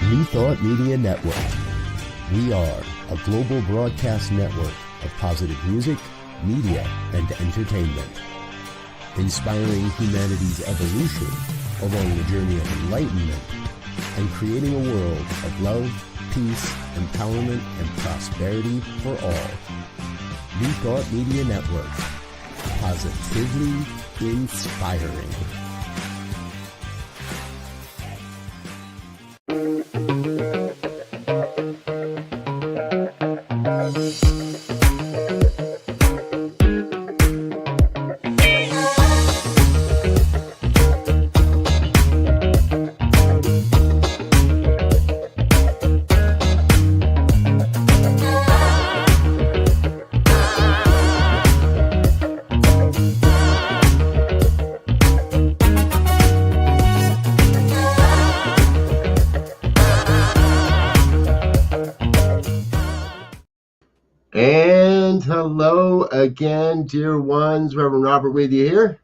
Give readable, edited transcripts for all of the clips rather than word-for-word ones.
New Thought Media Network. We are a global broadcast network of positive music, media, and entertainment, inspiring humanity's evolution along the journey of enlightenment and creating a world of love, peace, empowerment, and prosperity for all. New Thought Media Network. Positively inspiring. And hello again, dear ones. Reverend Robert with you here.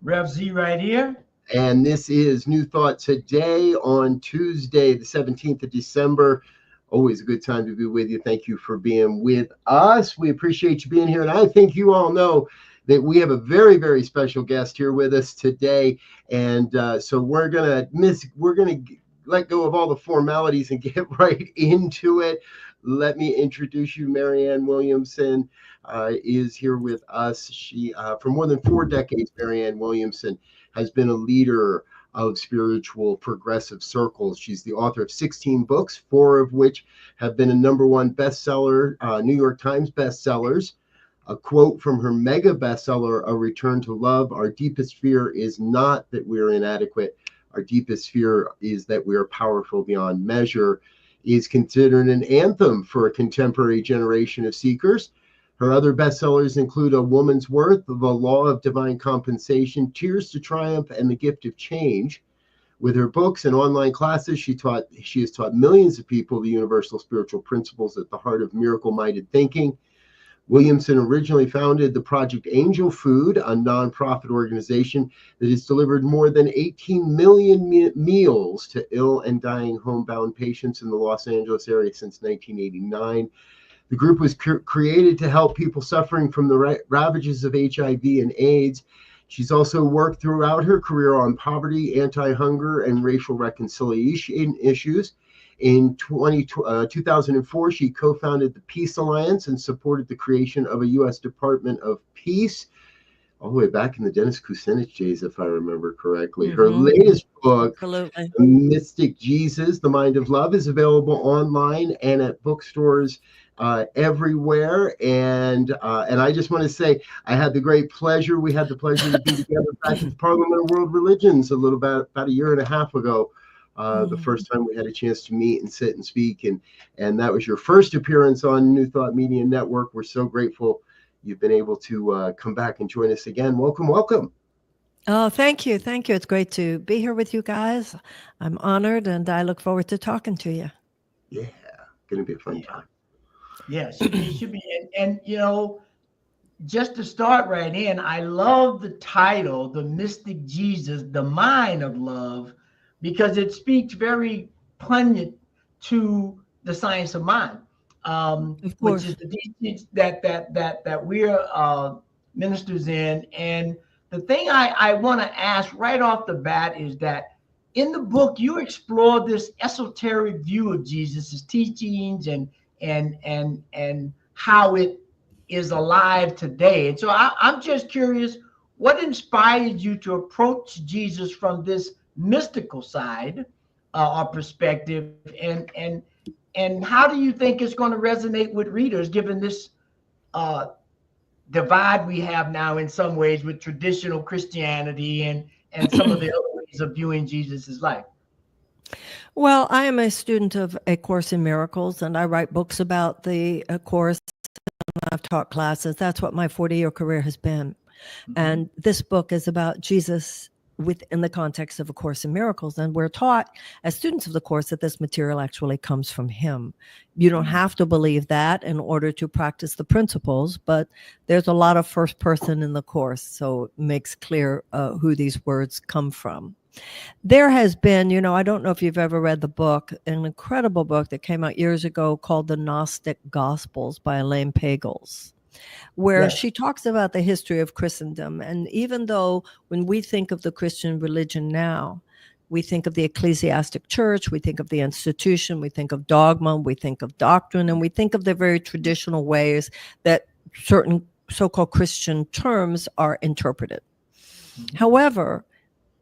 Rev Z right here. And this is New Thought today on Tuesday, the 17th of December. Always a good time to be with you. Thank you for being with us. We appreciate you being here. And I think you all know that we have a very, very special guest here with us today. And so we're going to let go of all the formalities and get right into it. Let me introduce you. Marianne Williamson is here with us. She, for more than 4 decades, Marianne Williamson has been a leader of spiritual progressive circles. She's the author of 16 books, 4 of which have been a #1 bestseller, New York Times bestsellers. A quote from her mega bestseller, A Return to Love: "Our deepest fear is not that we're inadequate. Our deepest fear is that we are powerful beyond measure," is considered an anthem for a contemporary generation of seekers. Her other bestsellers include A Woman's Worth, The Law of Divine Compensation, Tears to Triumph, and The Gift of Change. With her books and online classes, she has taught millions of people the universal spiritual principles at the heart of miracle-minded thinking. Williamson originally founded the Project Angel Food, a nonprofit organization that has delivered more than 18 million meals to ill and dying homebound patients in the Los Angeles area since 1989. The group was created to help people suffering from the ravages of HIV and AIDS. She's also worked throughout her career on poverty, anti-hunger, and racial reconciliation issues. In 2004, she co-founded the Peace Alliance and supported the creation of a U.S. Department of Peace, all the way back in the Dennis Kucinich days, if I remember correctly. Her latest book, Mystic Jesus, The Mind of Love, is available online and at bookstores everywhere. And I just want to say, we had the pleasure to be together back at the Parliament of World Religions about a year and a half ago. The first time we had a chance to meet and sit and speak, and that was your first appearance on New Thought Media Network. We're so grateful you've been able to come back and join us again. Welcome. Oh, thank you. It's great to be here with you guys. I'm honored, and I look forward to talking to you. Yeah, going to be a fun time. Yeah, it should be. And you know, just to start right in, I love the title, The Mystic Jesus, The Mind of Love, because it speaks very poignant to the science of mind, which is the teachings that we're ministers in. And the thing I want to ask right off the bat is that in the book you explore this esoteric view of Jesus' teachings and how it is alive today. And so I'm just curious, what inspired you to approach Jesus from this mystical side or perspective, and how do you think it's going to resonate with readers given this divide we have now in some ways with traditional Christianity and some of the other ways of viewing Jesus' life? Well, I am a student of A Course in Miracles, and I write books about the Course, and I've taught classes. That's what my 40-year career has been. And this book is about Jesus within the context of A Course in Miracles. And we're taught as students of the Course that this material actually comes from him. You don't have to believe that in order to practice the principles, but there's a lot of first person in the Course, so it makes clear who these words come from. There has been, I don't know if you've ever read the book, an incredible book that came out years ago called The Gnostic Gospels by Elaine Pagels, where Yes. she talks about the history of Christendom. And even though when we think of the Christian religion now, we think of the ecclesiastic church, we think of the institution, we think of dogma, we think of doctrine, and we think of the very traditional ways that certain so-called Christian terms are interpreted. Mhm. However,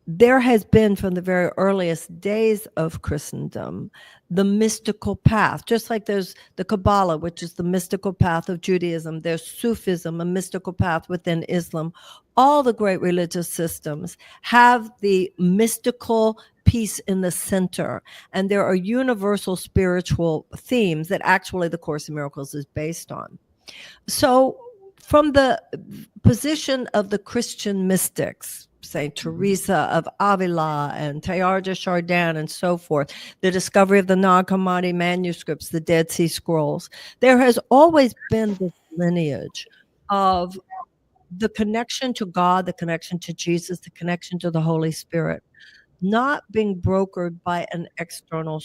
there has been from the very earliest days of Christendom, the mystical path, just like there's the Kabbalah, which is the mystical path of Judaism. There's Sufism, a mystical path within Islam. All the great religious systems have the mystical piece in the center. And there are universal spiritual themes that actually the Course in Miracles is based on. So from the position of the Christian mystics, Saint Teresa of Avila and Teilhard de Chardin and so forth, the discovery of the Nag Hammadi manuscripts, the Dead Sea Scrolls, there has always been this lineage of the connection to God, the connection to Jesus, the connection to the Holy Spirit, not being brokered by an external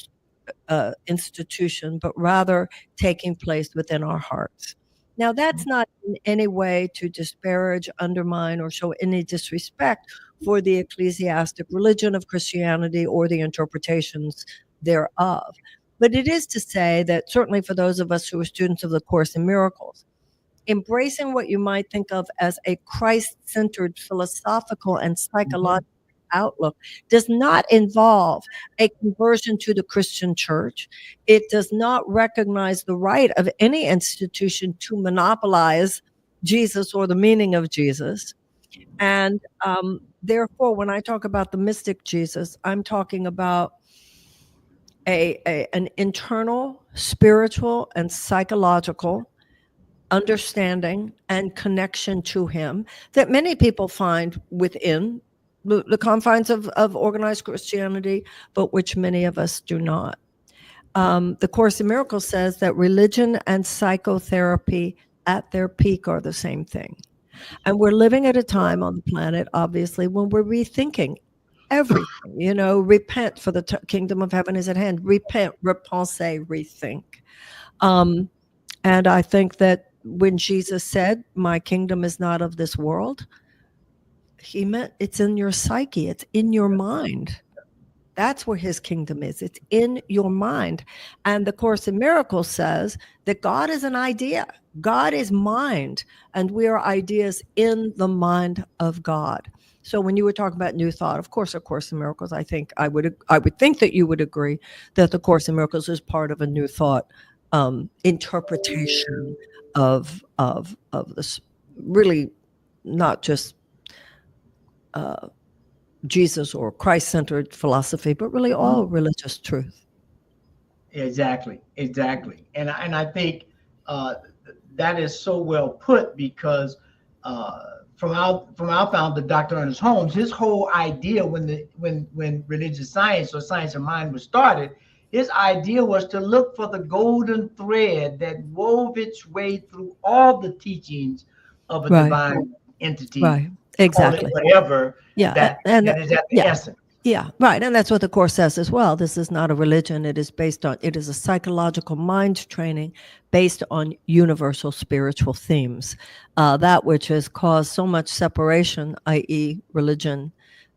institution, but rather taking place within our hearts. Now, that's not in any way to disparage, undermine, or show any disrespect for the ecclesiastic religion of Christianity or the interpretations thereof. But it is to say that certainly for those of us who are students of the Course in Miracles, embracing what you might think of as a Christ-centered philosophical and psychological outlook does not involve a conversion to the Christian church. It does not recognize the right of any institution to monopolize Jesus or the meaning of Jesus. And therefore, when I talk about the mystic Jesus, I'm talking about an internal, spiritual, and psychological understanding and connection to him that many people find within the confines of organized Christianity, but which many of us do not. The Course in Miracles says that religion and psychotherapy at their peak are the same thing. And we're living at a time on the planet, obviously, when we're rethinking everything. Repent, for the kingdom of heaven is at hand. Repent, repense, rethink. And I think that when Jesus said, my kingdom is not of this world, he meant it's in your psyche, it's in your mind. That's where his kingdom is. It's in your mind. And the Course in Miracles says that God is an idea. God is mind, and we are ideas in the mind of God. So when you were talking about new thought, of course, A Course in Miracles, I would think that you would agree that the Course in Miracles is part of a new thought interpretation of this, really not just Jesus or Christ-centered philosophy, but really all religious truth. Exactly. And I think that is so well put, because from our founder, Dr. Ernest Holmes, his whole idea when religious science or science of mind was started, his idea was to look for the golden thread that wove its way through all the teachings of a divine entity. Right. Exactly. Whatever. Yeah. That is at the essence. Yeah, right. And that's what the Course says as well. This is not a religion. It is a psychological mind training based on universal spiritual themes. That which has caused so much separation, i.e. religion.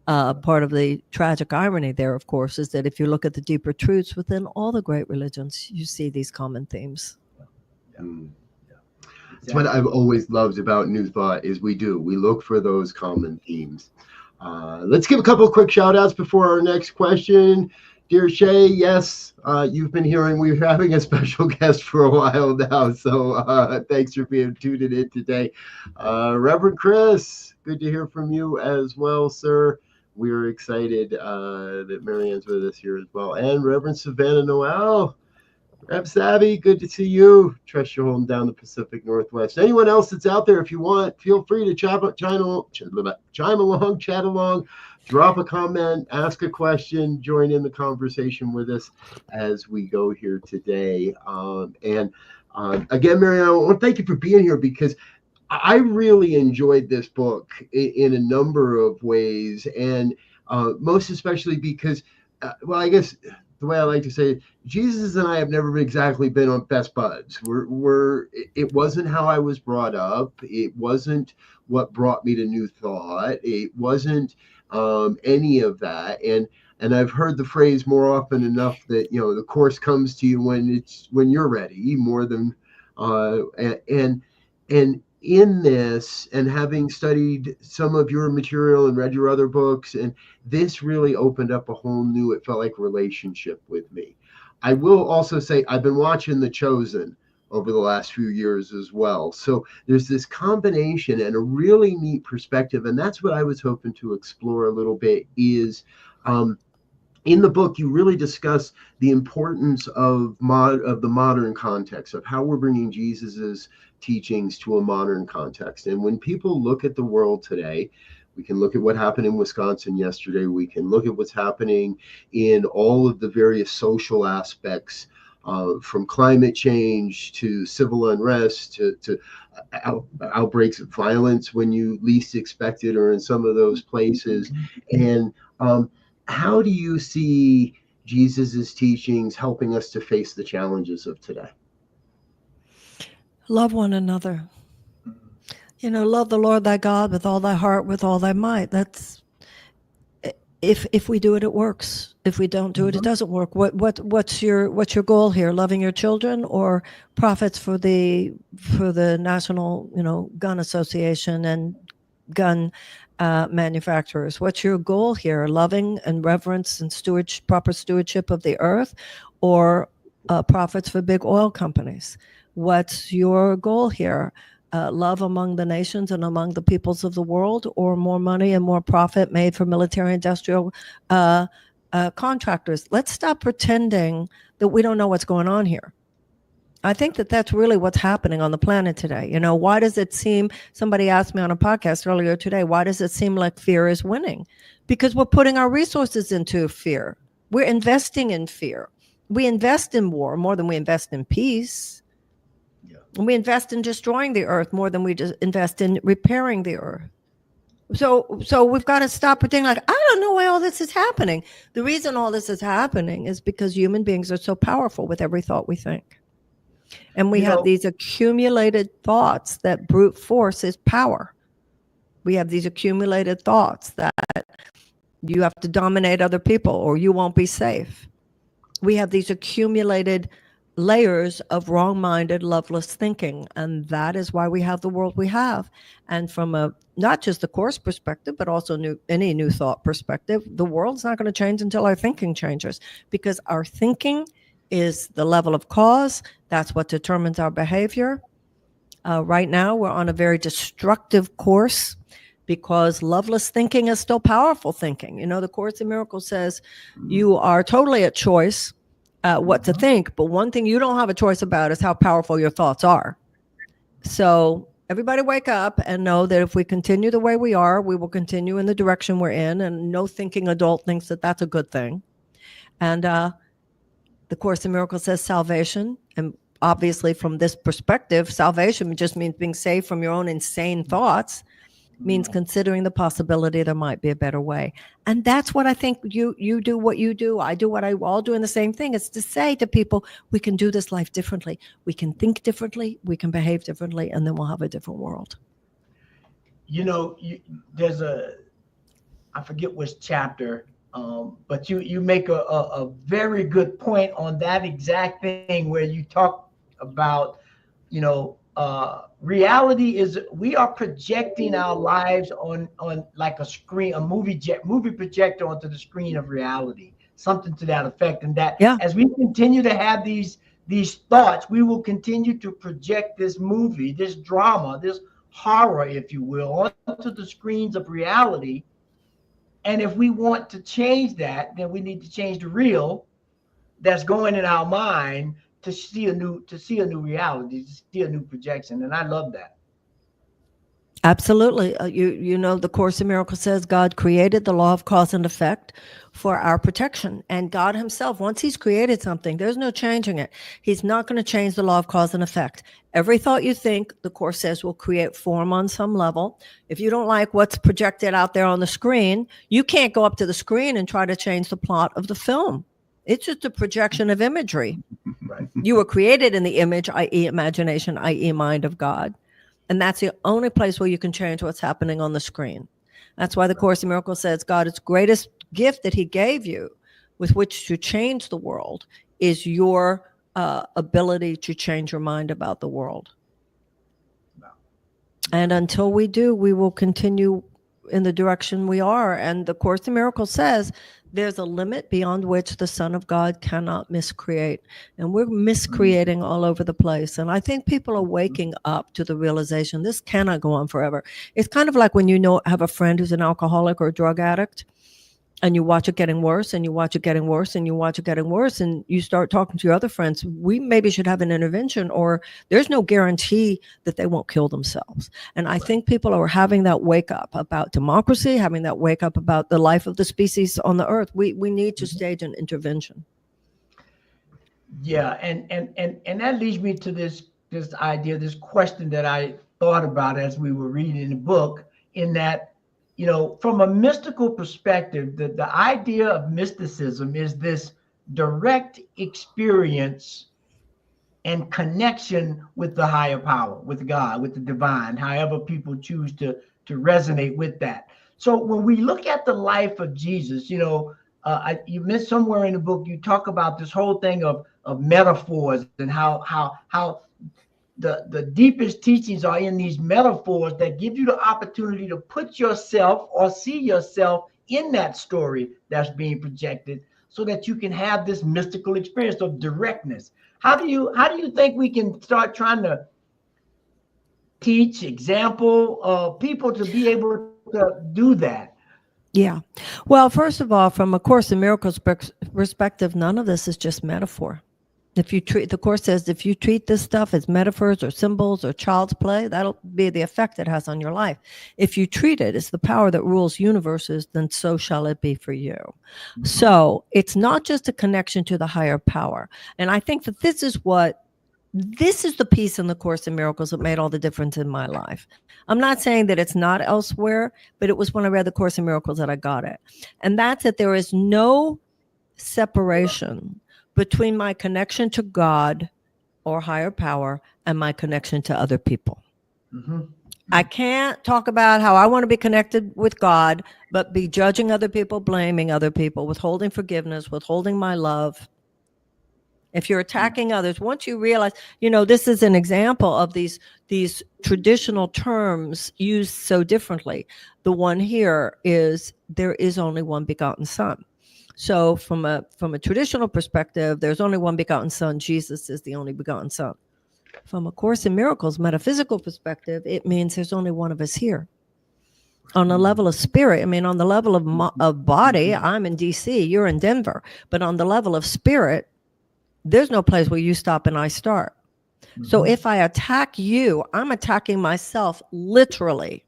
Part of the tragic irony there, of course, is that if you look at the deeper truths within all the great religions, you see these common themes. That's what I've always loved about New Thought is we look for those common themes. Let's give a couple of quick shout outs before our next question. Dear Shay, yes, you've been hearing we're having a special guest for a while now, so thanks for being tuned in today. Reverend Chris, good to hear from you as well, sir. We're excited that Marianne's with us here as well. And Reverend Savannah Noel, Rev Savvy, good to see you. Trust you're holding down the Pacific Northwest. Anyone else that's out there, if you want, feel free to chime along, chat along, drop a comment, ask a question, join in the conversation with us as we go here today. Again, Marianne, I want to thank you for being here, because I really enjoyed this book in a number of ways. And most especially because, well, I guess the way I like to say it, Jesus and I have never exactly been on best buds. It wasn't how I was brought up. It wasn't what brought me to New Thought. It wasn't any of that. And I've heard the phrase more often enough that, the course comes to you when you're ready, more than and in this, and having studied some of your material and read your other books, and this really opened up a whole new, it felt like, relationship with me. I will also say I've been watching The Chosen over the last few years as well. So there's this combination and a really neat perspective. And that's what I was hoping to explore a little bit is, in the book, you really discuss the importance of the modern context, of how we're bringing Jesus's teachings to a modern context. And when people look at the world today, we can look at what happened in Wisconsin yesterday. We can look at what's happening in all of the various social aspects, from climate change to civil unrest to outbreaks of violence when you least expect it, or in some of those places. And how do you see Jesus's teachings helping us to face the challenges of today? Love one another. Love the Lord thy God with all thy heart, with all thy might. That's if we do it, it works. If we don't do it, it doesn't work. What's your goal here? Loving your children, or profits for the National Gun Association and gun manufacturers? What's your goal here? Loving and reverence and proper stewardship of the earth, or profits for big oil companies? What's your goal here? Love among the nations and among the peoples of the world, or more money and more profit made for military industrial contractors? Let's stop pretending that we don't know what's going on here. I think that that's really what's happening on the planet today. Why does it seem, somebody asked me on a podcast earlier today, why does it seem like fear is winning? Because we're putting our resources into fear. We're investing in fear. We invest in war more than we invest in peace. We invest in destroying the earth more than we just invest in repairing the earth. So we've got to stop pretending like, I don't know why all this is happening. The reason all this is happening is because human beings are so powerful with every thought we think. And we have these accumulated thoughts that brute force is power. We have these accumulated thoughts that you have to dominate other people or you won't be safe. We have these accumulated layers of wrong-minded, loveless thinking. And that is why we have the world we have. And from not just the course perspective, but also any new thought perspective, the world's not going to change until our thinking changes, because our thinking is the level of cause. That's what determines our behavior. Right now, we're on a very destructive course because loveless thinking is still powerful thinking. The Course in Miracles says you are totally at choice what to think, but one thing you don't have a choice about is how powerful your thoughts are. So everybody wake up and know that if we continue the way we are, we will continue in the direction we're in, and no thinking adult thinks that that's a good thing. And the Course in Miracles says salvation, and obviously from this perspective, salvation just means being saved from your own insane thoughts, means considering the possibility there might be a better way. And that's what I think you do what you do. I do what I all doing the same thing. It's to say to people, we can do this life differently. We can think differently. We can behave differently, and then we'll have a different world. There's I forget which chapter, but you make a very good point on that exact thing where you talk about, reality is we are projecting our lives on like a screen, a movie projector onto the screen of reality, something to that effect. And that as we continue to have these thoughts, we will continue to project this movie, this drama, this horror, if you will, onto the screens of reality. And if we want to change that, then we need to change the real that's going in our mind to see a new reality, to see a new projection. And I love that. Absolutely. You know, the Course in Miracles says God created the law of cause and effect for our protection. And God himself, once he's created something, there's no changing it. He's not going to change the law of cause and effect. Every thought you think, the Course says, will create form on some level. If you don't like what's projected out there on the screen, you can't go up to the screen and try to change the plot of the film. It's just a projection of imagery. Right. You were created in the image, i.e. imagination, i.e. mind of God. And that's the only place where you can change what's happening on the screen. That's why the Course in Miracles says God's greatest gift that he gave you with which to change the world is your ability to change your mind about the world. Wow. And until we do, we will continue in the direction we are. And the Course in Miracles says there's a limit beyond which the Son of God cannot miscreate. And we're miscreating all over the place. And I think people are waking up to the realization this cannot go on forever. It's kind of like when you have a friend who's an alcoholic or a drug addict, and you watch it getting worse, and you watch it getting worse, and you watch it getting worse, and you start talking to your other friends, we maybe should have an intervention, or there's no guarantee that they won't kill themselves. And I think people are having that wake up about democracy, having that wake up about the life of the species on the earth. We need to stage an intervention. Yeah, and that leads me to this idea, this question that I thought about as we were reading the book, in that, you know, from a mystical perspective, the idea of mysticism is this direct experience and connection with the higher power, with God, with the divine, however people choose to resonate with that. So when we look at the life of Jesus, you know, you missed somewhere in the book, you talk about this whole thing of metaphors, and how the deepest teachings are in these metaphors that give you the opportunity to put yourself or see yourself in that story that's being projected, so that you can have this mystical experience of directness. How do you think we can start trying to teach, example people to be able to do that? Yeah. Well, first of all, from a Course in Miracles perspective, none of this is just metaphor. The Course says, if you treat this stuff as metaphors or symbols or child's play, that'll be the effect it has on your life. If you treat it as the power that rules universes, then so shall it be for you. Mm-hmm. So it's not just a connection to the higher power. And I think that this is the piece in the Course in Miracles that made all the difference in my life. I'm not saying that it's not elsewhere, but it was when I read the Course in Miracles that I got it. And that's that there is no separation between my connection to God or higher power and my connection to other people. Mm-hmm. I can't talk about how I want to be connected with God, but be judging other people, blaming other people, withholding forgiveness, withholding my love. If you're attacking others, once you realize, you know, this is an example of these traditional terms used so differently. The one here is, there is only one begotten Son. So from a traditional perspective, there's only one begotten Son. Jesus is the only begotten Son. From a Course in Miracles metaphysical perspective, it means there's only one of us here. On the level of spirit, I mean, on the level of body, I'm in DC, you're in Denver. But on the level of spirit, there's no place where you stop and I start. Mm-hmm. So if I attack you, I'm attacking myself literally.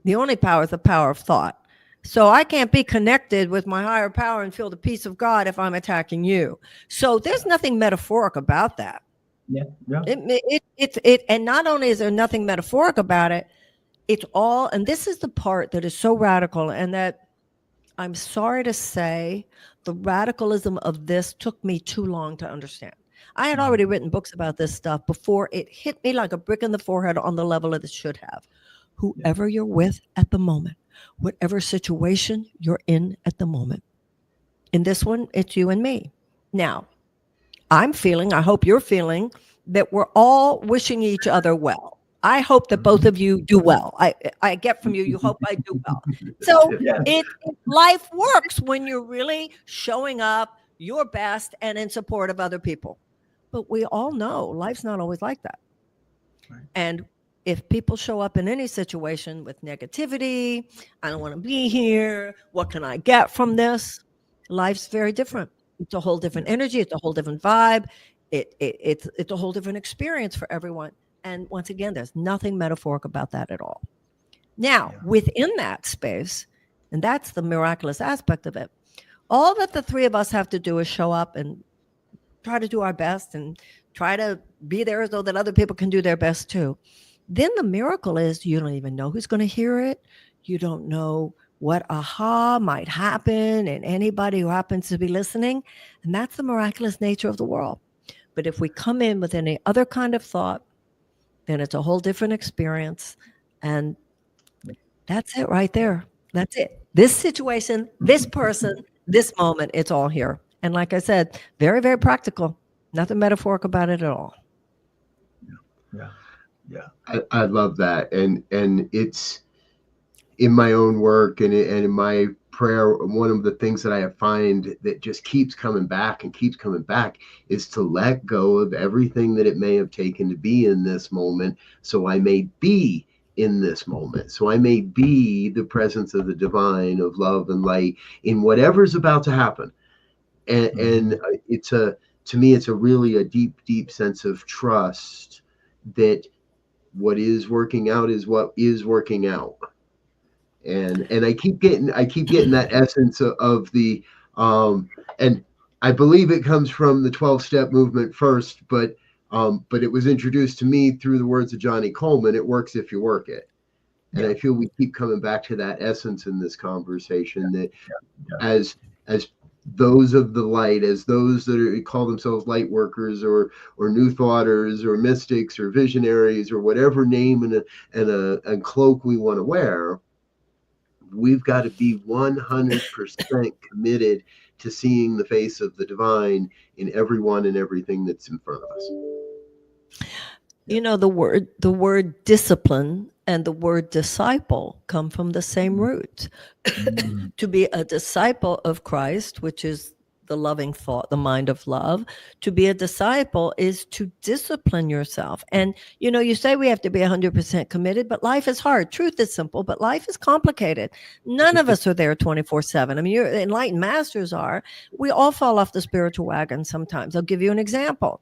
The only power is the power of thought. So I can't be connected with my higher power and feel the peace of God if I'm attacking you. So there's nothing metaphoric about that. Yeah. And not only is there nothing metaphoric about it, it's all, and this is the part that is so radical, and that I'm sorry to say, the radicalism of this took me too long to understand. I had already written books about this stuff before it hit me like a brick in the forehead on the level that it should have. Whoever you're with at the moment, whatever situation you're in at the moment. In this one, it's you and me. Now, I hope you're feeling that we're all wishing each other well. I hope that both of you do well. I get from you hope I do well. So life works when you're really showing up your best and in support of other people. But we all know life's not always like that. Right. And if people show up in any situation with negativity, I don't want to be here, what can I get from this? Life's very different. It's a whole different energy. It's a whole different vibe. It's a whole different experience for everyone. And once again, there's nothing metaphoric about that at all. Now, within that space, and that's the miraculous aspect of it, all that the three of us have to do is show up and try to do our best and try to be there as though that other people can do their best too. Then the miracle is you don't even know who's going to hear it. You don't know what aha might happen in anybody who happens to be listening. And that's the miraculous nature of the world. But if we come in with any other kind of thought, then it's a whole different experience. And that's it right there. That's it. This situation, this person, this moment, it's all here. And like I said, very, very practical. Nothing metaphoric about it at all. Yeah. I love that. And it's in my own work and in my prayer, one of the things that I find that just keeps coming back is to let go of everything that it may have taken to be in this moment, so I may be in this moment, so I may be the presence of the divine, of love and light in whatever's about to happen. And to me, it's a really deep sense of trust that what is working out is what is working out. And I keep getting that essence of the and I believe it comes from the 12-step movement first, but it was introduced to me through the words of Johnny Coleman. It works if you work it. And I feel we keep coming back to that essence in this conversation, that as those of the light, as those that call themselves light workers or new thoughters or mystics or visionaries or whatever name and cloak we want to wear, we've got to be 100% committed to seeing the face of the divine in everyone and everything that's in front of us. You know, the word discipline and the word disciple come from the same root. To be a disciple of Christ, which is the loving thought, the mind of love. To be a disciple is to discipline yourself. And, you know, you say we have to be 100% committed, but life is hard. Truth is simple, but life is complicated. None of us are there 24/7. I mean, your enlightened masters are. We all fall off the spiritual wagon sometimes. I'll give you an example.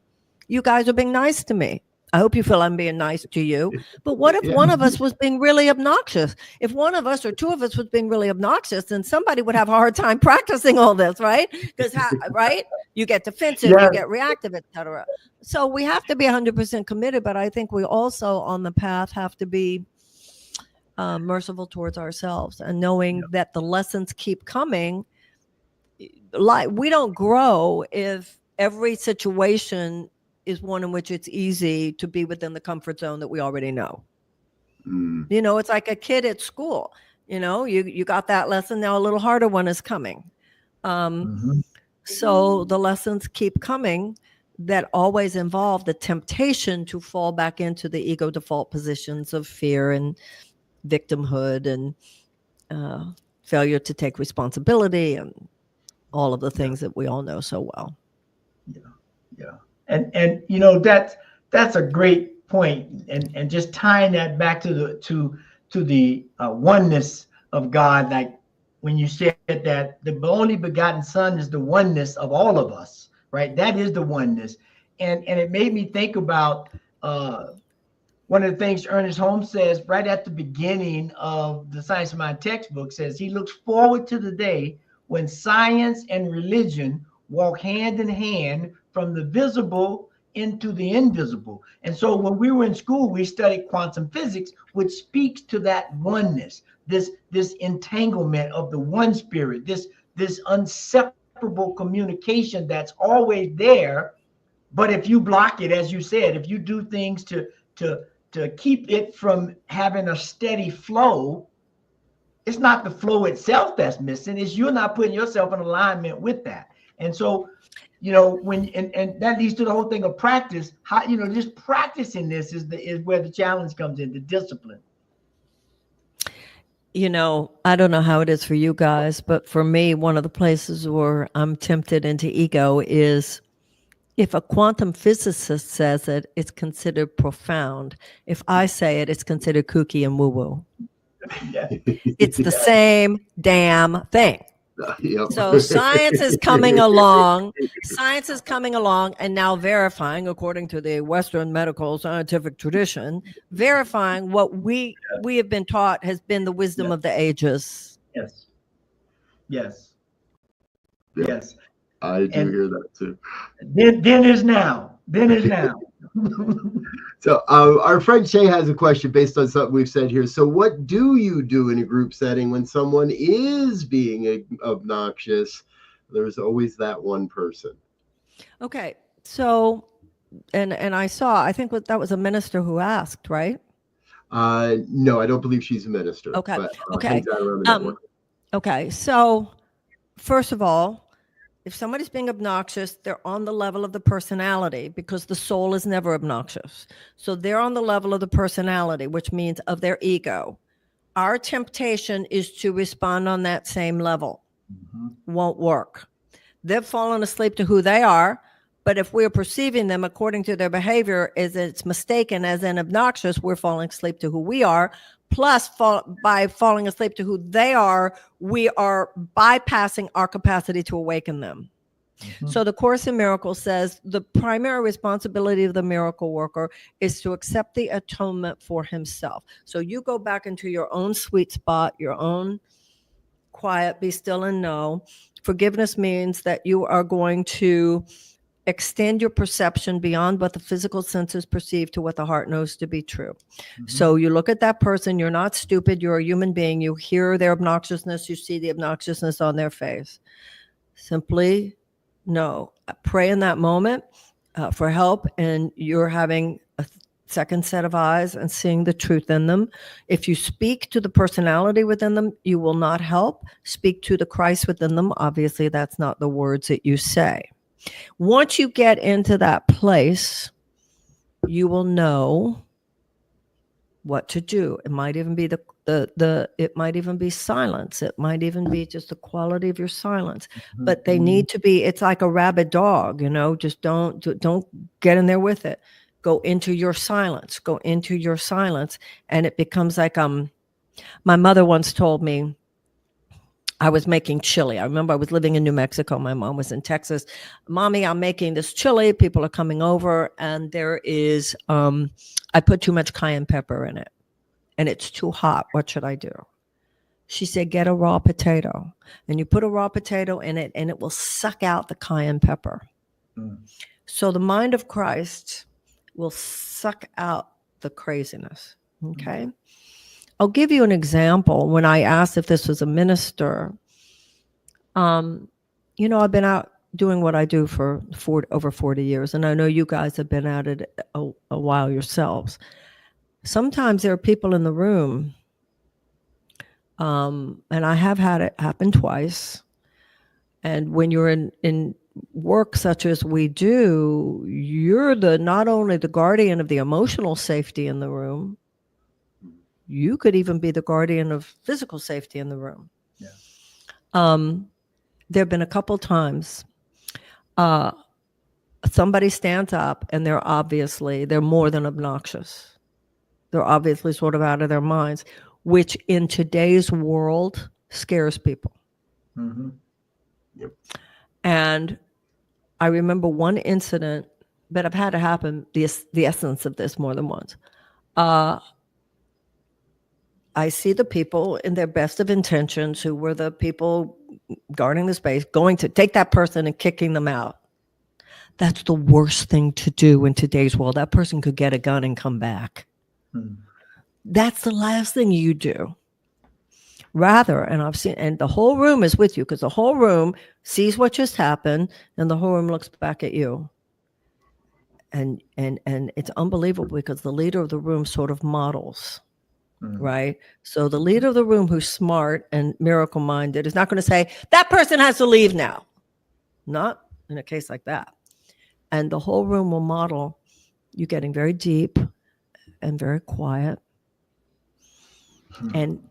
You guys are being nice to me. I hope you feel I'm being nice to you. But what if one of us was being really obnoxious? If one of us or two of us was being really obnoxious, then somebody would have a hard time practicing all this, right? Because, right? You get defensive, you get reactive, etc. So we have to be 100% committed, but I think we also on the path have to be merciful towards ourselves and knowing that the lessons keep coming. Like, we don't grow if every situation is one in which it's easy to be within the comfort zone that we already know. You know, it's like a kid at school. You know, you got that lesson, now a little harder one is coming. So the lessons keep coming that always involve the temptation to fall back into the ego default positions of fear and victimhood and failure to take responsibility and all of the things that we all know so well. Yeah. And you know, that's a great point. And just tying that back to the oneness of God, like when you said that the only begotten Son is the oneness of all of us, right? That is the oneness. And it made me think about one of the things Ernest Holmes says right at the beginning of the Science of Mind textbook, says he looks forward to the day when science and religion walk hand in hand from the visible into the invisible. And so when we were in school, we studied quantum physics, which speaks to that oneness, this entanglement of the one spirit, this inseparable communication that's always there. But if you block it, as you said, if you do things to keep it from having a steady flow, it's not the flow itself that's missing, it's you're not putting yourself in alignment with that. And so, you know, when and that leads to the whole thing of practice. How, you know, just practicing this is where the challenge comes in, the discipline. You know, I don't know how it is for you guys, but for me, one of the places where I'm tempted into ego is if a quantum physicist says it, it's considered profound. If I say it, it's considered kooky and woo-woo. It's the same damn thing. Yep. So science is coming along. Science is coming along and now verifying, according to the Western medical scientific tradition, verifying what we have been taught has been the wisdom of the ages. Yes. Yes. Yeah. Yes. I do hear that too. Then is now. Then is now. So our friend Shay has a question based on something we've said here. So what do you do in a group setting when someone is being obnoxious? There's always that one person. Okay. So, and I think that was a minister who asked, right? No, I don't believe she's a minister. Okay. But, Okay. hangs out around the network. Okay. So first of all, if somebody's being obnoxious, they're on the level of the personality, because the soul is never obnoxious. So they're on the level of the personality, which means of their ego. Our temptation is to respond on that same level. Won't work. They've fallen asleep to who they are, but if we're perceiving them according to their behavior as it's mistaken as an obnoxious, we're falling asleep to who we are. Plus, by falling asleep to who they are, we are bypassing our capacity to awaken them. So the Course in Miracles says the primary responsibility of the miracle worker is to accept the atonement for himself. So you go back into your own sweet spot, your own quiet, be still and know. Forgiveness means that you are going to extend your perception beyond what the physical senses perceive to what the heart knows to be true. So you look at that person, you're not stupid, you're a human being, you hear their obnoxiousness, you see the obnoxiousness on their face. Simply know, pray in that moment for help, and you're having a second set of eyes and seeing the truth in them. If you speak to the personality within them, you will not help. Speak to the Christ within them. Obviously, that's not the words that you say. Once you get into that place, you will know what to do. It might even be it might even be silence. It might even be just the quality of your silence. But they need to be, it's like a rabid dog, just don't get in there with it. Go into your silence. Go into your silence. And it becomes like my mother once told me, I was making chili. I remember I was living in New Mexico. My mom was in Texas. Mommy, I'm making this chili. People are coming over, and there is, I put too much cayenne pepper in it, and it's too hot. What should I do? She said, get a raw potato, and you put a raw potato in it, and it will suck out the cayenne pepper. So the mind of Christ will suck out the craziness. Okay. I'll give you an example. When I asked if this was a minister, I've been out doing what I do for over 40 years, and I know you guys have been at it a while yourselves. Sometimes there are people in the room, and I have had it happen twice. And when you're in work such as we do, you're not only the guardian of the emotional safety in the room, you could even be the guardian of physical safety in the room. Yeah. There have been a couple times somebody stands up and they're more than obnoxious. They're obviously sort of out of their minds, which in today's world scares people. Yep. And I remember one incident, but I've had it happen, the essence of this more than once. I see the people in their best of intentions, who were the people guarding the space, going to take that person and kicking them out. That's the worst thing to do in today's world. That person could get a gun and come back. That's the last thing you do. Rather, and the whole room is with you, because the whole room sees what just happened, and the whole room looks back at you. And it's unbelievable, because the leader of the room sort of models. Right? So the leader of the room, who's smart and miracle minded, is not going to say, that person has to leave now. Not in a case like that. And the whole room will model you getting very deep and very quiet. And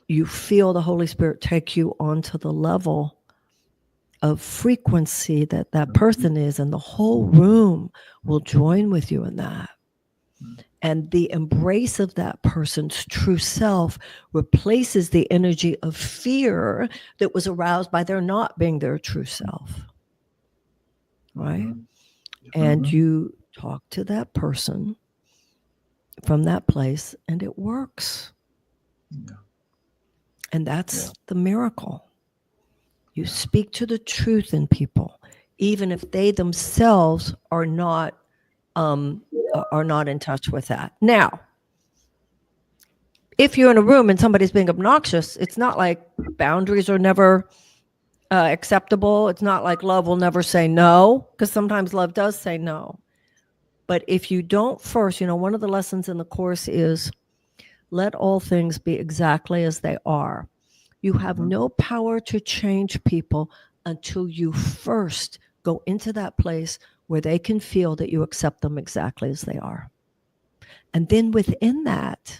you feel the Holy Spirit take you onto the level of frequency that person is, and the whole room will join with you in that. And the embrace of that person's true self replaces the energy of fear that was aroused by their not being their true self. Right? Mm-hmm. And you talk to that person from that place, and it works. Yeah. And that's the miracle. You speak to the truth in people, even if they themselves are not in touch with that. Now, if you're in a room and somebody's being obnoxious, it's not like boundaries are never acceptable. It's not like love will never say no, because sometimes love does say no. But if you don't first, one of the lessons in the course is let all things be exactly as they are. You have no power to change people until you first go into that place where they can feel that you accept them exactly as they are. And then within that,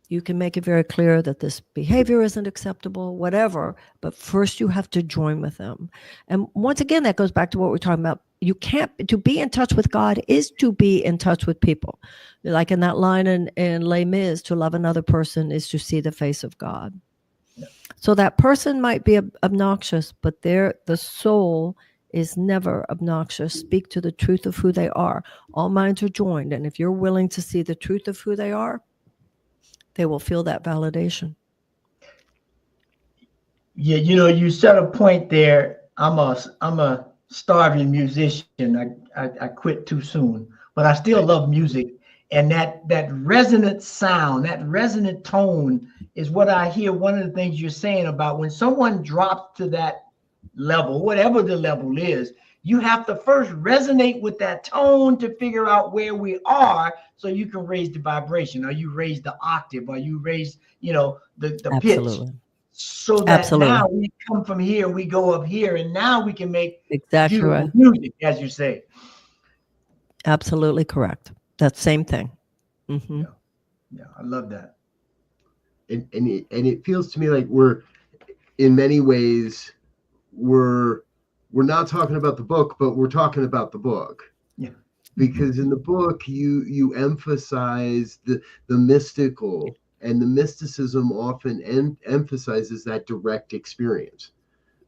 you can make it very clear that this behavior isn't acceptable, whatever, but first you have to join with them. And once again, that goes back to what we're talking about. You can't, to be in touch with God is to be in touch with people. Like in that line in Les Mis, to love another person is to see the face of God. Yeah. So that person might be obnoxious, but the soul is never obnoxious. Speak to the truth of who they are. All minds are joined. And if you're willing to see the truth of who they are, they will feel that validation. Yeah, you set a point there. I'm a starving musician. I quit too soon, but I still love music. And that resonant sound, that resonant tone is what I hear. One of the things you're saying about when someone drops to that level, whatever the level is, you have to first resonate with that tone to figure out where we are so you can raise the vibration, or you raise the octave, or you raise, the pitch. So that now we come from here, we go up here, and now we can make beautiful music, as you say. Absolutely correct. That same thing. Mm-hmm. Yeah, I love that. And it feels to me like we're, in many ways, we're not talking about the book, but we're talking about the book. Yeah. Because in the book, you emphasize the mystical, and the mysticism often emphasizes that direct experience,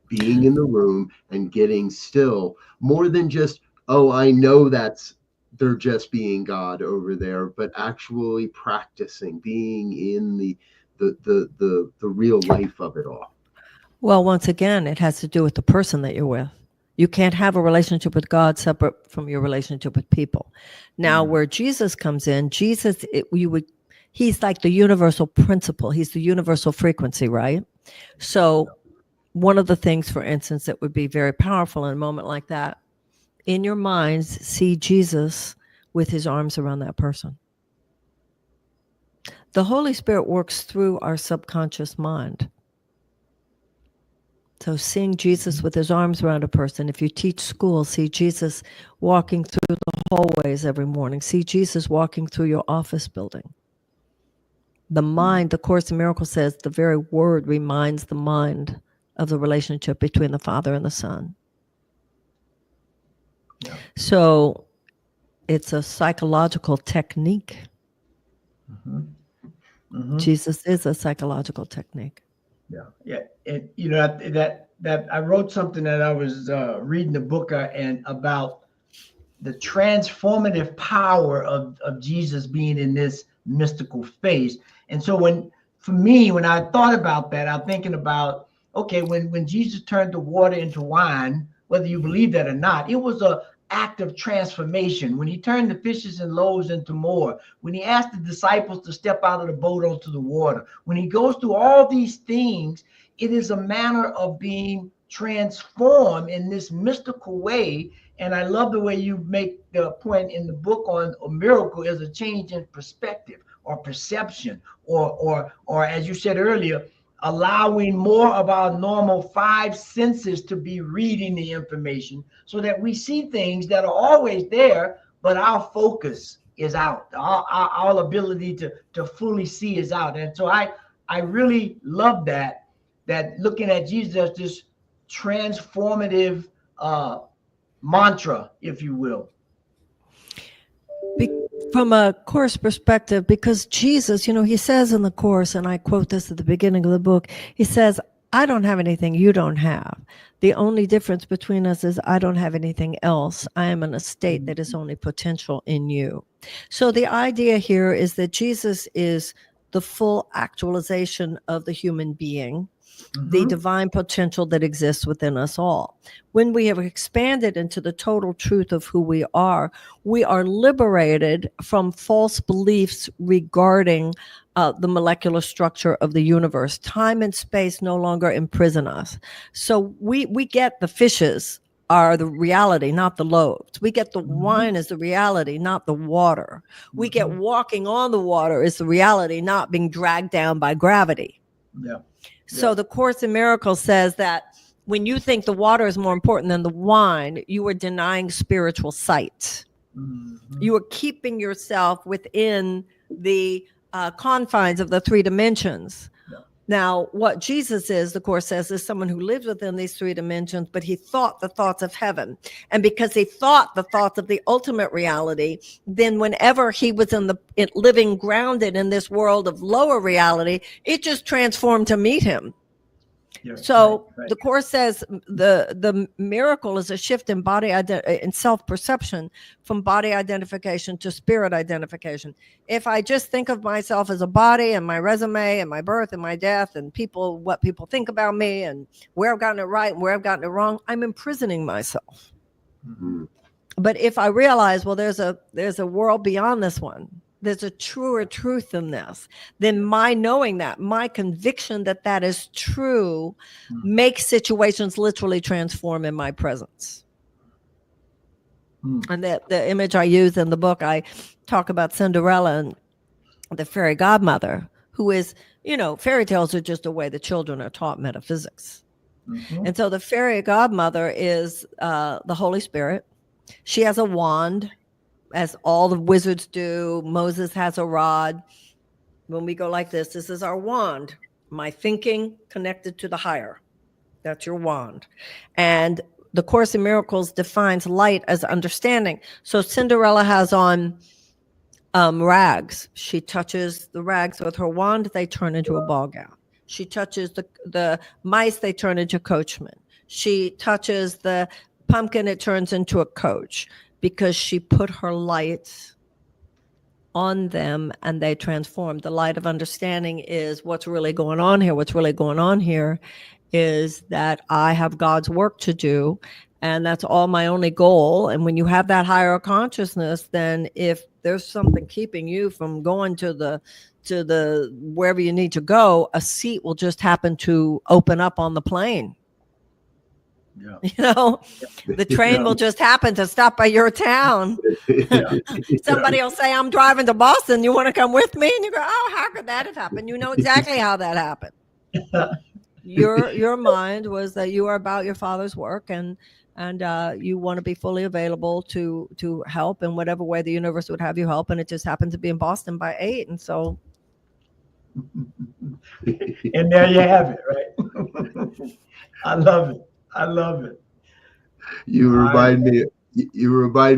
being in the room and getting still, more than just, oh, I know they're just being God over there, but actually practicing, being in the real life of it all. Well, once again, it has to do with the person that you're with. You can't have a relationship with God separate from your relationship with people. Now, where Jesus comes in, he's like the universal principle. He's the universal frequency, right? So one of the things, for instance, that would be very powerful in a moment like that, in your minds, see Jesus with his arms around that person. The Holy Spirit works through our subconscious mind. So seeing Jesus with his arms around a person, if you teach school, see Jesus walking through the hallways every morning, see Jesus walking through your office building. The mind, the Course in Miracles says, the very word reminds the mind of the relationship between the Father and the Son. Yeah. So it's a psychological technique. Mm-hmm. Mm-hmm. Jesus is a psychological technique. Yeah. And that I wrote something that I was reading the book and about the transformative power of Jesus being in this mystical phase. And so when I thought about that, I'm thinking about, okay, when Jesus turned the water into wine, whether you believe that or not, it was a act of transformation. When he turned the fishes and loaves into more, when he asked the disciples to step out of the boat onto the water, when he goes through all these things, it is a manner of being transformed in this mystical way. And I love the way you make the point in the book on a miracle is a change in perspective or perception, or as you said earlier, allowing more of our normal five senses to be reading the information so that we see things that are always there, but our focus is out. Our ability to fully see is out. And so I really love that looking at Jesus as this transformative mantra, if you will. from a Course perspective, because Jesus, he says in the Course, and I quote this at the beginning of the book, he says, I don't have anything you don't have. The only difference between us is I don't have anything else. I am in a state that is only potential in you. So the idea here is that Jesus is the full actualization of the human being, the divine potential that exists within us all. When we have expanded into the total truth of who we are liberated from false beliefs regarding the molecular structure of the universe. Time and space no longer imprison us. So we get the fishes are the reality, not the loaves. We get the wine as the reality, not the water. We get walking on the water as the reality, not being dragged down by gravity. Yeah. So the Course in Miracles says that when you think the water is more important than the wine, you are denying spiritual sight. You are keeping yourself within the confines of the three dimensions. Now, what Jesus is, the Course says, is someone who lives within these three dimensions, but he thought the thoughts of heaven. And because he thought the thoughts of the ultimate reality, then whenever he was living grounded in this world of lower reality, it just transformed to meet him. Yes, So right. the Course says the miracle is a shift in in self-perception from body identification to spirit identification. If I just think of myself as a body and my resume and my birth and my death and what people think about me and where I've gotten it right and where I've gotten it wrong, I'm imprisoning myself. But if I realize, well, there's a world beyond this one, there's a truer truth in this, then my knowing that, my conviction that that is true makes situations literally transform in my presence. And the image I use in the book, I talk about Cinderella and the fairy godmother, who is, fairy tales are just a way the children are taught metaphysics. And so the fairy godmother is the Holy Spirit. She has a wand, as all the wizards do. Moses has a rod. When we go like this is our wand. My thinking connected to the higher. That's your wand. And the Course in Miracles defines light as understanding. So Cinderella has on rags. She touches the rags with her wand. They turn into a ball gown. She touches the mice. They turn into coachmen. She touches the pumpkin. It turns into a coach. Because she put her light on them and they transformed. The light of understanding is what's really going on here. What's really going on here is that I have God's work to do, and that's all my only goal. And when you have that higher consciousness, then if there's something keeping you from going to the wherever you need to go, a seat will just happen to open up on the plane. The train will just happen to stop by your town. Somebody will say, I'm driving to Boston. You want to come with me? And you go, oh, how could that have happened? You know exactly how that happened. Your mind was that you are about your Father's work and you want to be fully available to help in whatever way the universe would have you help. And it just happened to be in Boston by 8. And so. And there you have it, right? I love it. I love it. You remind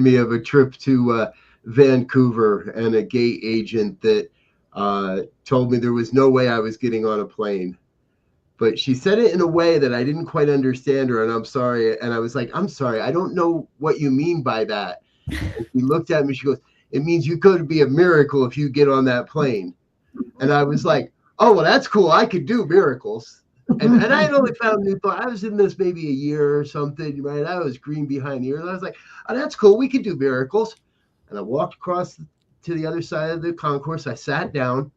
me of a trip to Vancouver and a gate agent that told me there was no way I was getting on a plane. But she said it in a way that I didn't quite understand her, and I'm sorry. And I was like, I'm sorry, I don't know what you mean by that. And she looked at me, she goes, it means you could be a miracle if you get on that plane. And I was like, oh, well, that's cool. I could do miracles. And I had only found new thought. I was in this maybe a year or something, right? I was green behind the ears. I was like, oh, that's cool. We could do miracles. And I walked across to the other side of the concourse. I sat down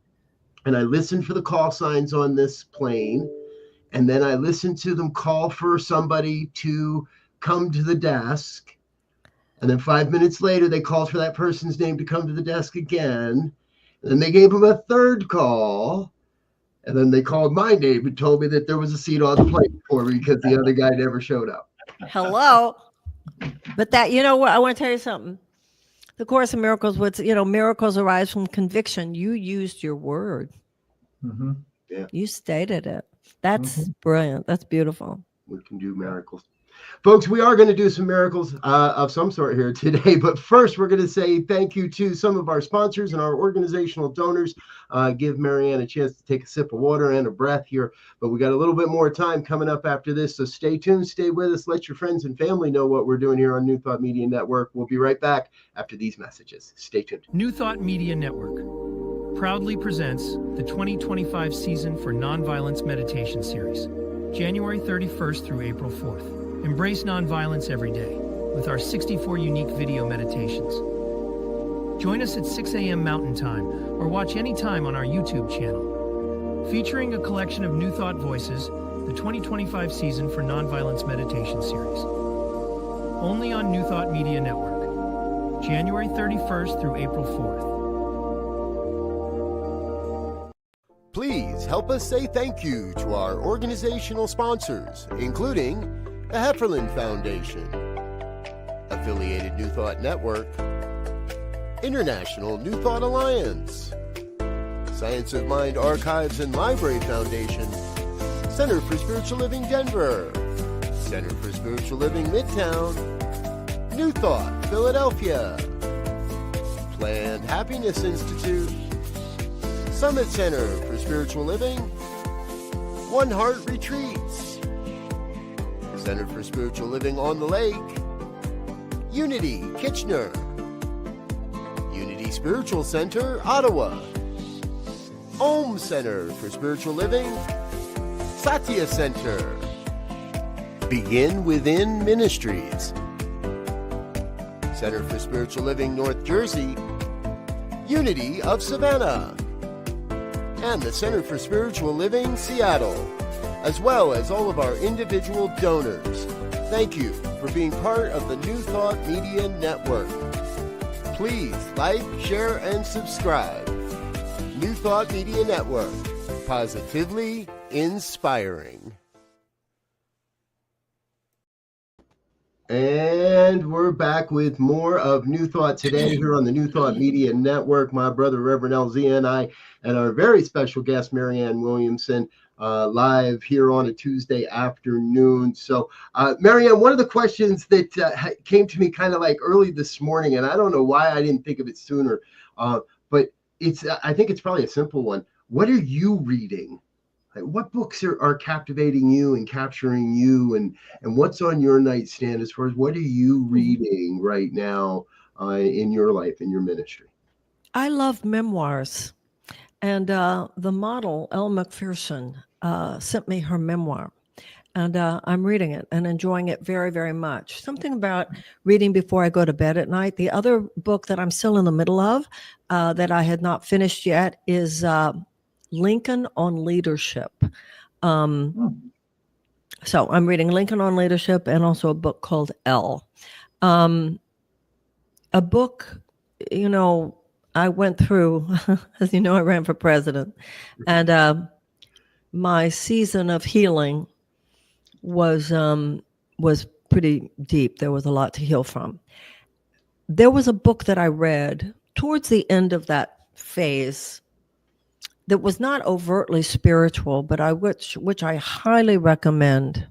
and I listened for the call signs on this plane. And then I listened to them call for somebody to come to the desk. And then 5 minutes later, they called for that person's name to come to the desk again. And then they gave him a third call. And then they called my name and told me that there was a seat on the plane for me because the other guy never showed up. Hello. But that, what, I want to tell you something. The Course in Miracles, miracles arise from conviction. You used your word. Yeah. You stated it. That's brilliant. That's beautiful. We can do miracles. Folks, we are going to do some miracles of some sort here today. But first, we're going to say thank you to some of our sponsors and our organizational donors. Give Marianne a chance to take a sip of water and a breath here. But we got a little bit more time coming up after this. So stay tuned, stay with us. Let your friends and family know what we're doing here on New Thought Media Network. We'll be right back after these messages. Stay tuned. New Thought Media Network proudly presents the 2025 season for Nonviolence Meditation Series, January 31st through April 4th. Embrace nonviolence every day with our 64 unique video meditations. Join us at 6 a.m. Mountain Time or watch anytime on our YouTube channel. Featuring a collection of New Thought voices, the 2025 season for Nonviolence Meditation Series. Only on New Thought Media Network, January 31st through April 4th. Please help us say thank you to our organizational sponsors, including the Hefferland Foundation, Affiliated New Thought Network, International New Thought Alliance, Science of Mind Archives and Library Foundation, Center for Spiritual Living Denver, Center for Spiritual Living Midtown, New Thought Philadelphia, Planned Happiness Institute, Summit Center for Spiritual Living, One Heart Retreats, Center for Spiritual Living on the Lake, Unity Kitchener, Unity Spiritual Center Ottawa, Om Center for Spiritual Living, Satya Center, Begin Within Ministries, Center for Spiritual Living North Jersey, Unity of Savannah, and the Center for Spiritual Living Seattle, as well as all of our individual donors. Thank you for being part of the New Thought Media Network. Please like, share, and subscribe. New Thought Media Network, positively inspiring. And we're back with more of New Thought today here on the New Thought Media Network. My brother, Reverend LZ, and I, and our very special guest, Marianne Williamson, live here on a Tuesday afternoon. So, Marianne, one of the questions that came to me kind of like early this morning, and I don't know why I didn't think of it sooner, but I think it's probably a simple one. What are you reading? Like, what books are captivating you and capturing you, and what's on your nightstand as far as what are you reading right now in your life, in your ministry? I love memoirs. And the model, Elle McPherson, sent me her memoir. And I'm reading it and enjoying it very, very much. Something about reading before I go to bed at night. The other book that I'm still in the middle of that I had not finished yet is Lincoln on Leadership. So I'm reading Lincoln on Leadership and also a book called Elle. A book, you know, I went through, as you know, I ran for president, and my season of healing was pretty deep. There was a lot to heal from. There was a book that I read towards the end of that phase that was not overtly spiritual, but which I highly recommend,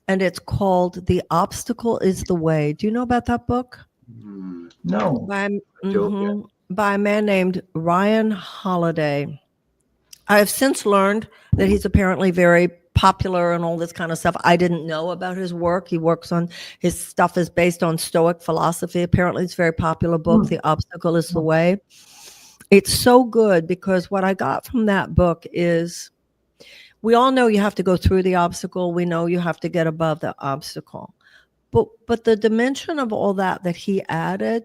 and it's called "The Obstacle Is the Way." Do you know about that book? No. By a man named Ryan Holiday. I have since learned that he's apparently very popular and all this kind of stuff. I didn't know about his work. He works on, his stuff is based on Stoic philosophy. Apparently it's a very popular book, The Obstacle is the Way. It's so good because what I got from that book is we all know you have to go through the obstacle. We know you have to get above the obstacle. But the dimension of all that he added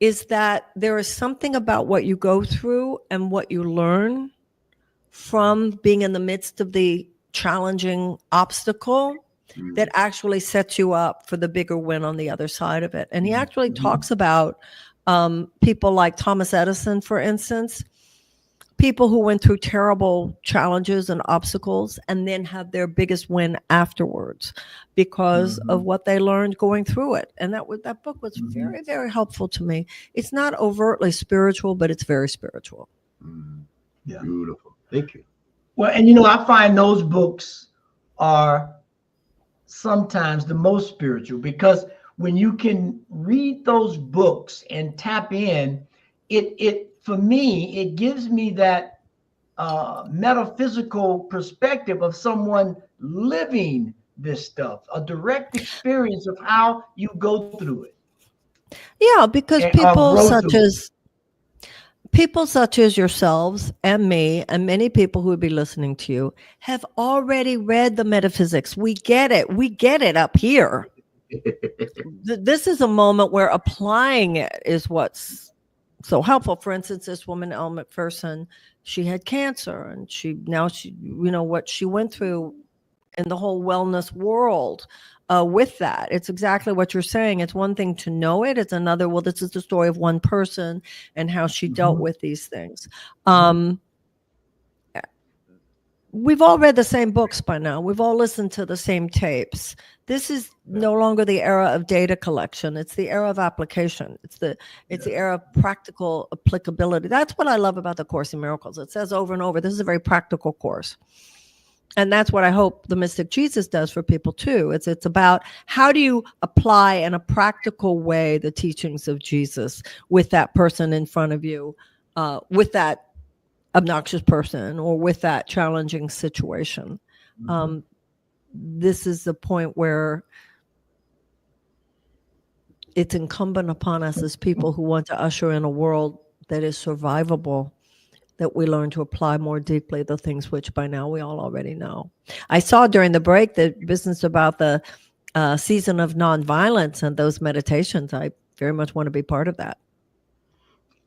is that there is something about what you go through and what you learn from being in the midst of the challenging obstacle that actually sets you up for the bigger win on the other side of it. And he actually talks about people like Thomas Edison, for instance, people who went through terrible challenges and obstacles and then had their biggest win afterwards because of what they learned going through it. And that book was very, very helpful to me. It's not overtly spiritual, but it's very spiritual. Yeah. Beautiful. Thank you. Well, and you know, I find those books are sometimes the most spiritual, because when you can read those books and tap in, it for me, it gives me that metaphysical perspective of someone living this stuff, a direct experience of how you go through it. Yeah, because And, people such as yourselves and me and many people who would be listening to you have already read the metaphysics. We get it. We get it up here. This is a moment where applying it is what's so helpful. For instance, this woman, Elle McPherson, she had cancer, and she what she went through in the whole wellness world with that. It's exactly what you're saying. It's one thing to know it. It's another, well, this is the story of one person and how she dealt with these things. We've all read the same books by now. We've all listened to the same tapes. This is no longer the era of data collection. It's the era of application. It's the era of practical applicability. That's what I love about the Course in Miracles. It says over and over, this is a very practical course. And that's what I hope the Mystic Jesus does for people too. It's about how do you apply in a practical way the teachings of Jesus with that person in front of you, with that obnoxious person or with that challenging situation. This is the point where it's incumbent upon us as people who want to usher in a world that is survivable, that we learn to apply more deeply the things which by now we all already know. I saw during the break the business about the season of nonviolence and those meditations. I very much want to be part of that.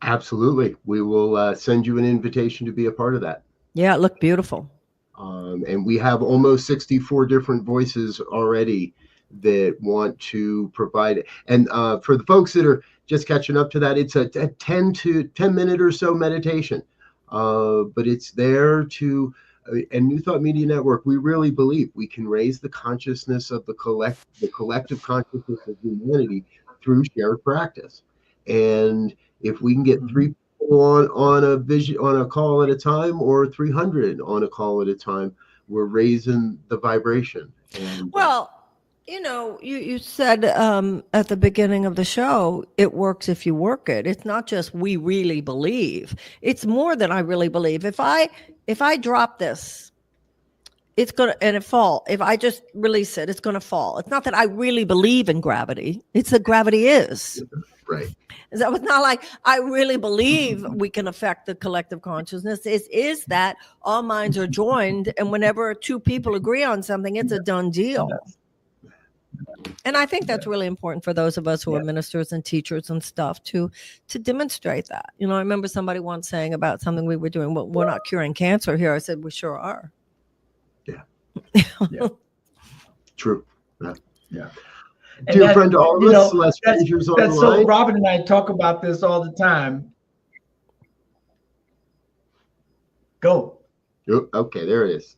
Absolutely. We will send you an invitation to be a part of that. Yeah, it looked beautiful. And we have almost 64 different voices already that want to provide it. And for the folks that are just catching up to that, it's a 10 minute or so meditation. But it's there to, and New Thought Media Network, we really believe we can raise the consciousness of the collective consciousness of humanity through shared practice. And if we can get 3 people on a call at a time, or 300 on a call at a time, we're raising the vibration. And, well, you said at the beginning of the show, it works if you work it. It's not just we really believe. It's more than I really believe. If I drop this, it's gonna and it fall. If I just release it, it's gonna fall. It's not that I really believe in gravity. It's that gravity is. Right. So it's not like I really believe we can affect the collective consciousness. It is that all minds are joined, and whenever 2 people agree on something, it's a done deal. And I think that's really important for those of us who are ministers and teachers and stuff to demonstrate that. I remember somebody once saying about something we were doing, well, we're not curing cancer here. I said, we sure are. Yeah. True. Yeah. Dear friend, all of us, Celeste Frazier's on the line. So Robin and I talk about this all the time. Go. Okay, there it is.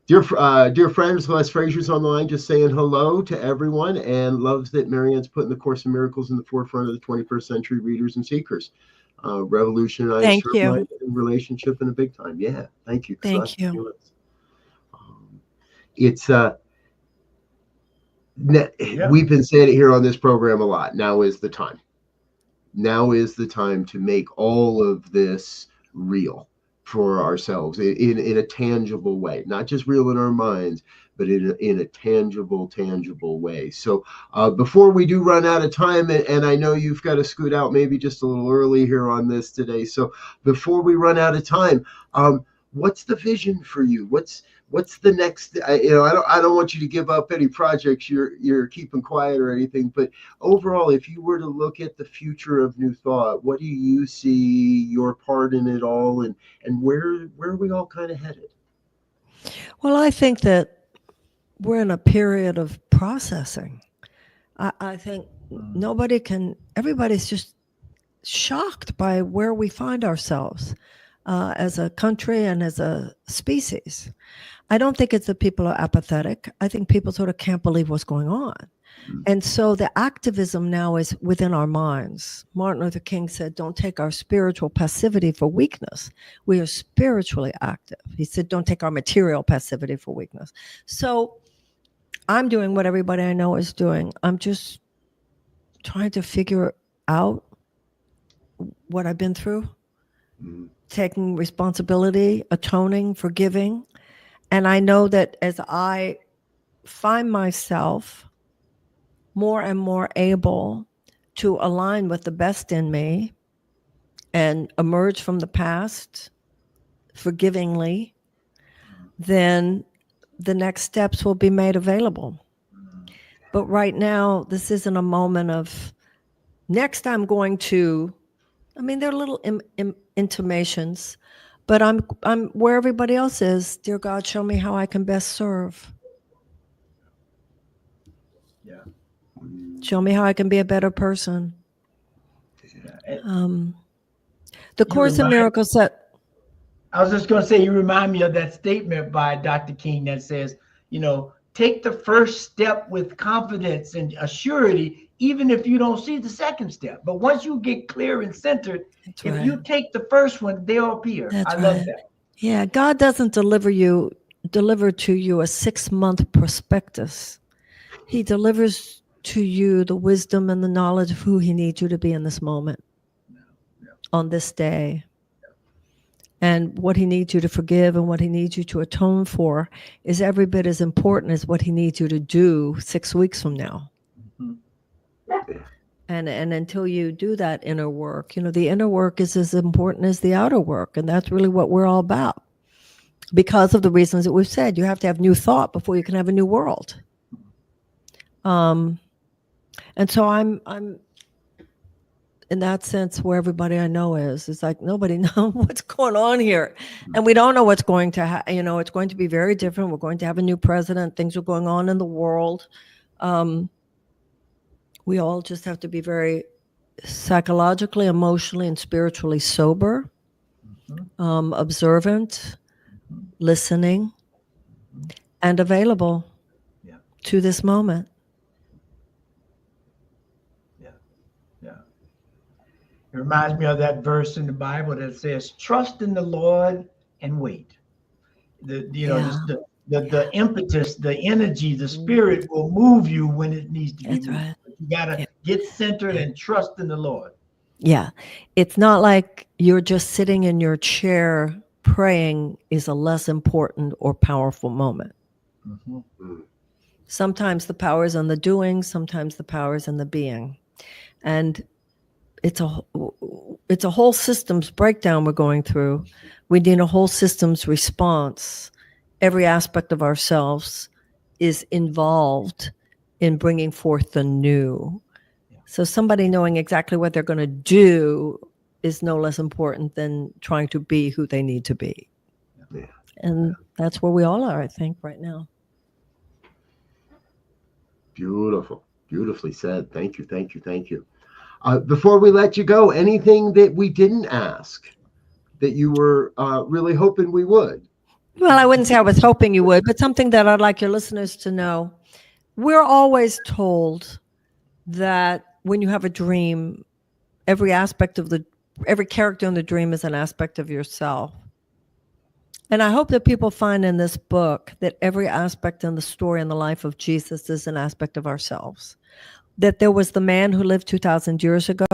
Dear friend, Celeste Frazier's on the line, just saying hello to everyone, and loves that Marianne's putting the Course in Miracles in the forefront of the 21st century readers and seekers. Revolutionized her life and relationship in a big time. Yeah, thank you. Thank you. It's we've been saying it here on this program a lot. Now is the time. Now is the time to make all of this real for ourselves in a tangible way, not just real in our minds, but in a tangible way. So before we do run out of time, and I know you've got to scoot out maybe just a little early here on this today. So before we run out of time, what's the vision for you? What's the next? I don't want you to give up any projects you're keeping quiet or anything, but overall, if you were to look at the future of New Thought, what do you see your part in it all, and where are we all kind of headed? Well, I think that we're in a period of processing. I think everybody's just shocked by where we find ourselves as a country and as a species. I don't think it's that people are apathetic. I think people sort of can't believe what's going on. And so the activism now is within our minds. Martin Luther King said, don't take our spiritual passivity for weakness. We are spiritually active. He said, don't take our material passivity for weakness. So I'm doing what everybody I know is doing. I'm just trying to figure out what I've been through, taking responsibility, atoning, forgiving. And I know that as I find myself more and more able to align with the best in me and emerge from the past forgivingly, then the next steps will be made available. But right now, this isn't a moment of, next I'm going to, I mean, there are little intimations, but I'm where everybody else is. Dear God, show me how I can best serve. Yeah. Show me how I can be a better person. The Course in Miracles said, I was just going to say, you remind me of that statement by Dr. King that says, take the first step with confidence and assurity, even if you don't see the second step. But once you get clear and centered, if you take the first one, they'll appear. I love that. Yeah, God doesn't deliver to you a 6-month prospectus. He delivers to you the wisdom and the knowledge of who he needs you to be in this moment, on this day. And what he needs you to forgive and what he needs you to atone for is every bit as important as what he needs you to do 6 weeks from now. And until you do that inner work, the inner work is as important as the outer work. And that's really what we're all about. Because of the reasons that we've said, you have to have new thought before you can have a new world. And so I'm in that sense where everybody I know is. It's like nobody knows what's going on here. And we don't know what's going to happen. It's going to be very different. We're going to have a new president. Things are going on in the world. We all just have to be very psychologically, emotionally, and spiritually sober, observant, listening, and available to this moment. It reminds me of that verse in the Bible that says, trust in the Lord and wait. The impetus, the energy, the spirit will move you when it needs to be moved. Right. You got to get centered and trust in the Lord. Yeah. It's not like you're just sitting in your chair praying is a less important or powerful moment. Sometimes the power is in the doing, sometimes the power is in the being. And it's a whole systems breakdown we're going through. We need a whole systems response. Every aspect of ourselves is involved in bringing forth the new. So somebody knowing exactly what they're going to do is no less important than trying to be who they need to be. And that's where we all are, I think, right now. Beautiful. Beautifully said. Thank you. Thank you. Thank you. Before we let you go, anything that we didn't ask that you were really hoping we would? Well, I wouldn't say I was hoping you would, but something that I'd like your listeners to know. We're always told that when you have a dream, every character in the dream is an aspect of yourself. And I hope that people find in this book that every aspect in the story and the life of Jesus is an aspect of ourselves. That there was the man who lived 2,000 years ago,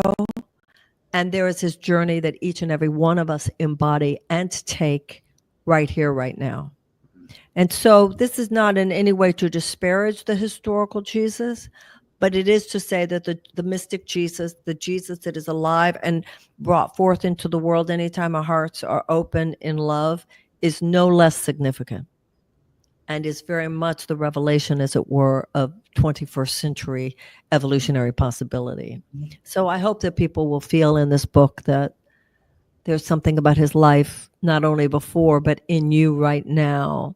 and there is his journey that each and every one of us embody and take right here, right now. And so this is not in any way to disparage the historical Jesus, but it is to say that the mystic Jesus, the Jesus that is alive and brought forth into the world anytime our hearts are open in love, is no less significant and is very much the revelation, as it were, of 21st century evolutionary possibility. So I hope that people will feel in this book that there's something about his life, not only before, but in you right now,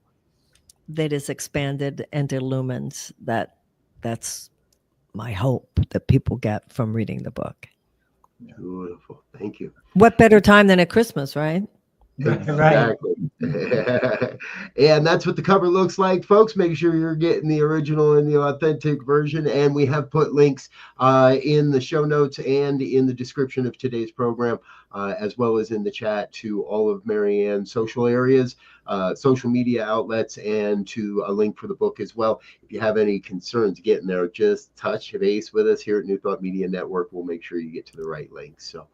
that is expanded and illumined. That's my hope that people get from reading the book. Beautiful. Thank you. What better time than at Christmas, right? Exactly. And that's what the cover looks like, folks. Make sure you're getting the original and the authentic version. And we have put links in the show notes and in the description of today's program, as well as in the chat, to all of Marianne's social areas, social media outlets, and to a link for the book as well. If you have any concerns getting there, just touch base with us here at New Thought Media Network. We'll make sure you get to the right link. So,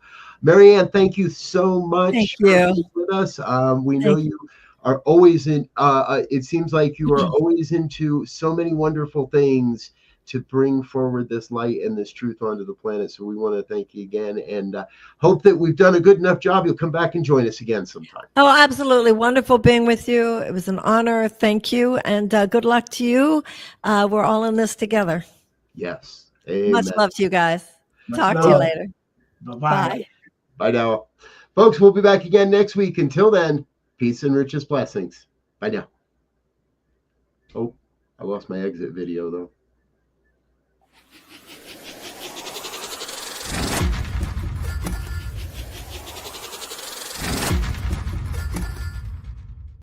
Marianne, thank you so much for being with us. We know you are always in, it seems like you are always into so many wonderful things to bring forward this light and this truth onto the planet. So we want to thank you again, and hope that we've done a good enough job. You'll come back and join us again sometime. Oh, absolutely. Wonderful being with you. It was an honor. Thank you. And good luck to you. We're all in this together. Yes. Amen. Much love to you guys. Talk to you later. Bye-bye. Bye. Bye now. Folks, we'll be back again next week. Until then, peace and richest blessings. Bye now. Oh, I lost my exit video though.